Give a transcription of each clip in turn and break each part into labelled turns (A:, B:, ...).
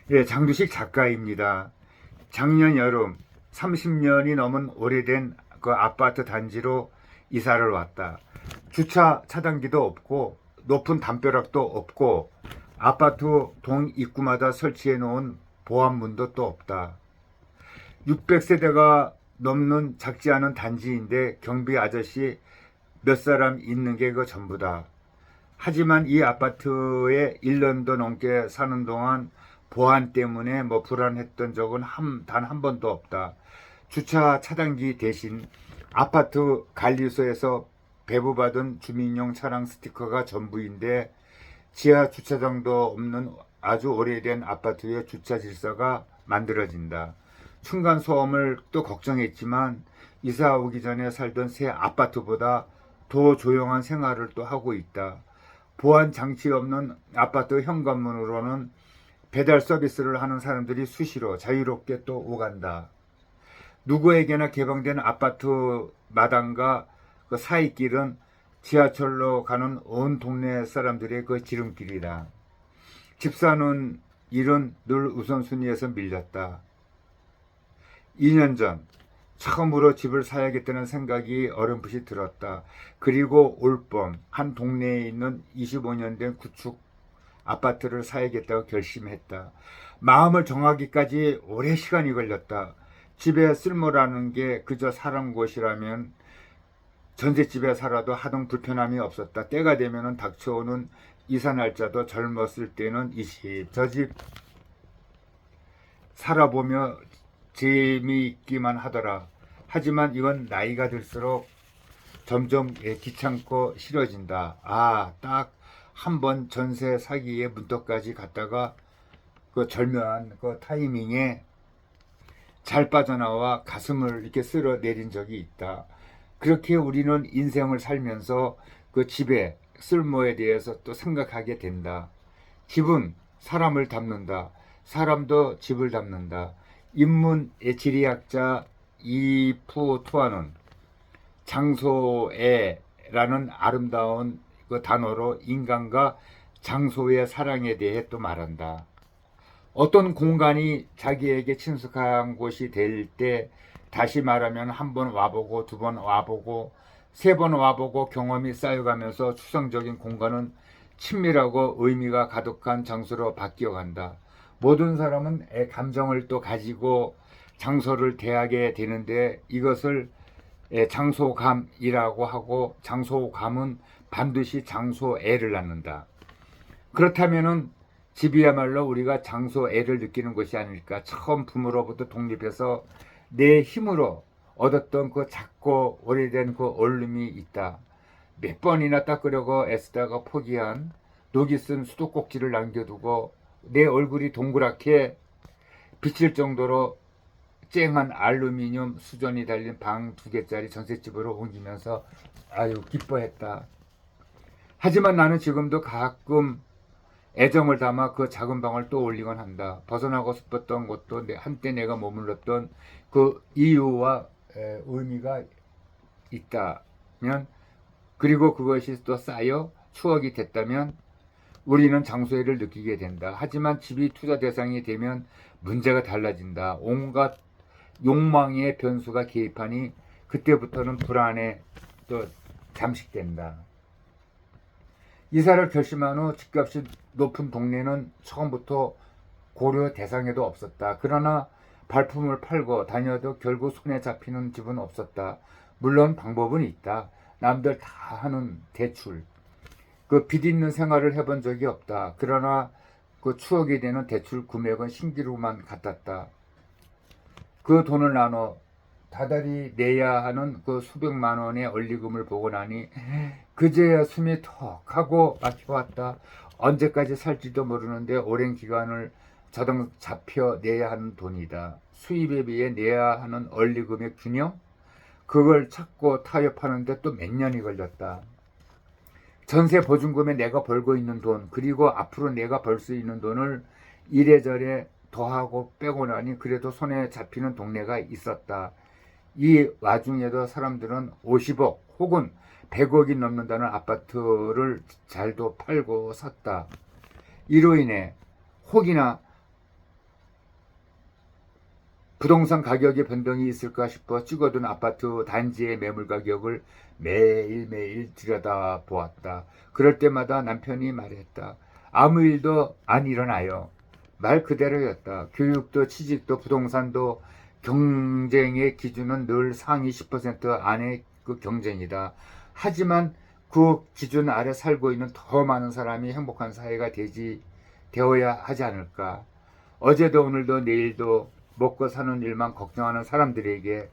A: 예, 장두식 작가입니다. 작년 여름 30년이 넘은 오래된 그 아파트 단지로 이사를 왔다. 주차 차단기도 없고 높은 담벼락도 없고 아파트 동 입구마다 설치해 놓은 보안문도 또 없다. 600세대가 넘는 작지 않은 단지인데 경비 아저씨 몇 사람 있는 게 그 전부다. 하지만 이 아파트에 1년도 넘게 사는 동안 보안 때문에 불안했던 적은 단 한 번도 없다. 주차 차단기 대신 아파트 관리소에서 배부받은 주민용 차량 스티커가 전부인데 지하 주차장도 없는 아주 오래된 아파트의 주차 질서가 만들어진다. 층간 소음을 또 걱정했지만 이사 오기 전에 살던 새 아파트보다 더 조용한 생활을 또 하고 있다. 보안 장치 없는 아파트 현관문으로는 배달 서비스를 하는 사람들이 수시로 자유롭게 또 오간다. 누구에게나 개방된 아파트 마당과 그 사이길은 지하철로 가는 온 동네 사람들의 그 지름길이다. 집 사는 일은 늘 우선순위에서 밀렸다. 2년 전 처음으로 집을 사야겠다는 생각이 어렴풋이 들었다. 그리고 올봄 한 동네에 있는 25년 된 구축 아파트를 사야겠다고 결심했다. 마음을 정하기까지 오래 시간이 걸렸다. 집에 쓸모라는 게 그저 사는 곳이라면 전셋집에 살아도 하등 불편함이 없었다. 때가 되면 닥쳐오는 이사 날짜도 젊었을 때는 이 집 저 집 살아보며 재미있기만 하더라. 하지만 이건 나이가 들수록 점점 귀찮고 싫어진다. 딱 한 번 전세 사기에 문턱까지 갔다가 그 절묘한 그 타이밍에 잘 빠져나와 가슴을 이렇게 쓸어 내린 적이 있다. 그렇게 우리는 인생을 살면서 그 집의 쓸모에 대해서 또 생각하게 된다. 집은 사람을 담는다. 사람도 집을 담는다. 인문의 지리학자 이프 투아는 장소애라는 아름다운 그 단어로 인간과 장소의 사랑에 대해 또 말한다. 어떤 공간이 자기에게 친숙한 곳이 될 때 다시 말하면 한 번 와보고 두 번 와보고 세 번 와보고 경험이 쌓여가면서 추상적인 공간은 친밀하고 의미가 가득한 장소로 바뀌어간다. 모든 사람은 감정을 또 가지고 장소를 대하게 되는데 이것을 장소감이라고 하고 장소감은 반드시 장소애를 낳는다. 그렇다면은 집이야말로 우리가 장소애를 느끼는 것이 아닐까. 처음 부모로부터 독립해서 내 힘으로 얻었던 그 작고 오래된 그 얼음이 있다. 몇 번이나 닦으려고 애쓰다가 포기한 녹이 쓴 수도꼭지를 남겨두고 내 얼굴이 동그랗게 비칠 정도로 쨍한 알루미늄 수전이 달린 방 2개짜리 전셋집으로 옮기면서 아유 기뻐했다. 하지만 나는 지금도 가끔 애정을 담아 그 작은 방을 또 올리곤 한다. 벗어나고 싶었던 곳도 한때 내가 머물렀던 그 이유와 의미가 있다면, 그리고 그것이 또 쌓여 추억이 됐다면 우리는 장소애를 느끼게 된다. 하지만 집이 투자 대상이 되면 문제가 달라진다. 온갖 욕망의 변수가 개입하니 그때부터는 불안에 또 잠식된다. 이사를 결심한 후 집값이 높은 동네는 처음부터 고려 대상에도 없었다. 그러나 발품을 팔고 다녀도 결국 손에 잡히는 집은 없었다. 물론 방법은 있다. 남들 다 하는 대출. 그 빚 있는 생활을 해본 적이 없다. 그러나 그 추억이 되는 대출 금액은 신기루만 같았다. 그 돈을 나눠 다달이 내야 하는 그 수백만 원의 원리금을 보고 나니 그제야 숨이 턱 하고 막혀왔다. 언제까지 살지도 모르는데 오랜 기간을 저당 잡혀 내야 하는 돈이다. 수입에 비해 내야 하는 원리금의 균형? 그걸 찾고 타협하는데 또 몇 년이 걸렸다. 전세 보증금에 내가 벌고 있는 돈, 그리고 앞으로 내가 벌 수 있는 돈을 이래저래 더하고 빼고 나니 그래도 손에 잡히는 동네가 있었다. 이 와중에도 사람들은 50억 혹은 100억이 넘는다는 아파트를 잘도 팔고 샀다. 이로 인해 혹이나 부동산 가격의 변동이 있을까 싶어 찍어둔 아파트 단지의 매물 가격을 매일매일 들여다보았다. 그럴 때마다 남편이 말했다. 아무 일도 안 일어나요. 말 그대로였다. 교육도 취직도 부동산도 경쟁의 기준은 늘 상위 10% 안의 그 경쟁이다. 하지만 그 기준 아래 살고 있는 더 많은 사람이 행복한 사회가 되어야 하지 않을까. 어제도 오늘도 내일도 먹고 사는 일만 걱정하는 사람들에게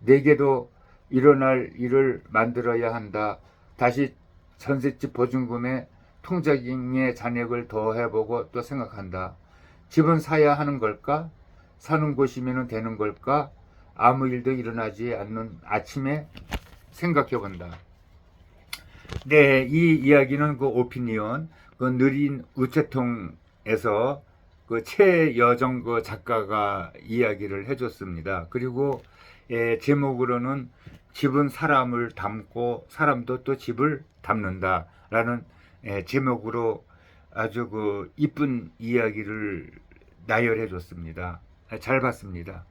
A: 내게도 일어날 일을 만들어야 한다. 다시 전셋집 보증금에 통장의 잔액을 더해보고 또 생각한다. 집은 사야 하는 걸까? 사는 곳이면 되는 걸까? 아무 일도 일어나지 않는 아침에 생각해본다. 네, 이 이야기는 그 오피니언, 그 느린 우체통에서 그 최여정 그 작가가 이야기를 해줬습니다. 그리고 제목으로는 집은 사람을 담고 사람도 또 집을 담는다라는 제목으로 아주 그 이쁜 이야기를 나열해 줬습니다. 잘 봤습니다.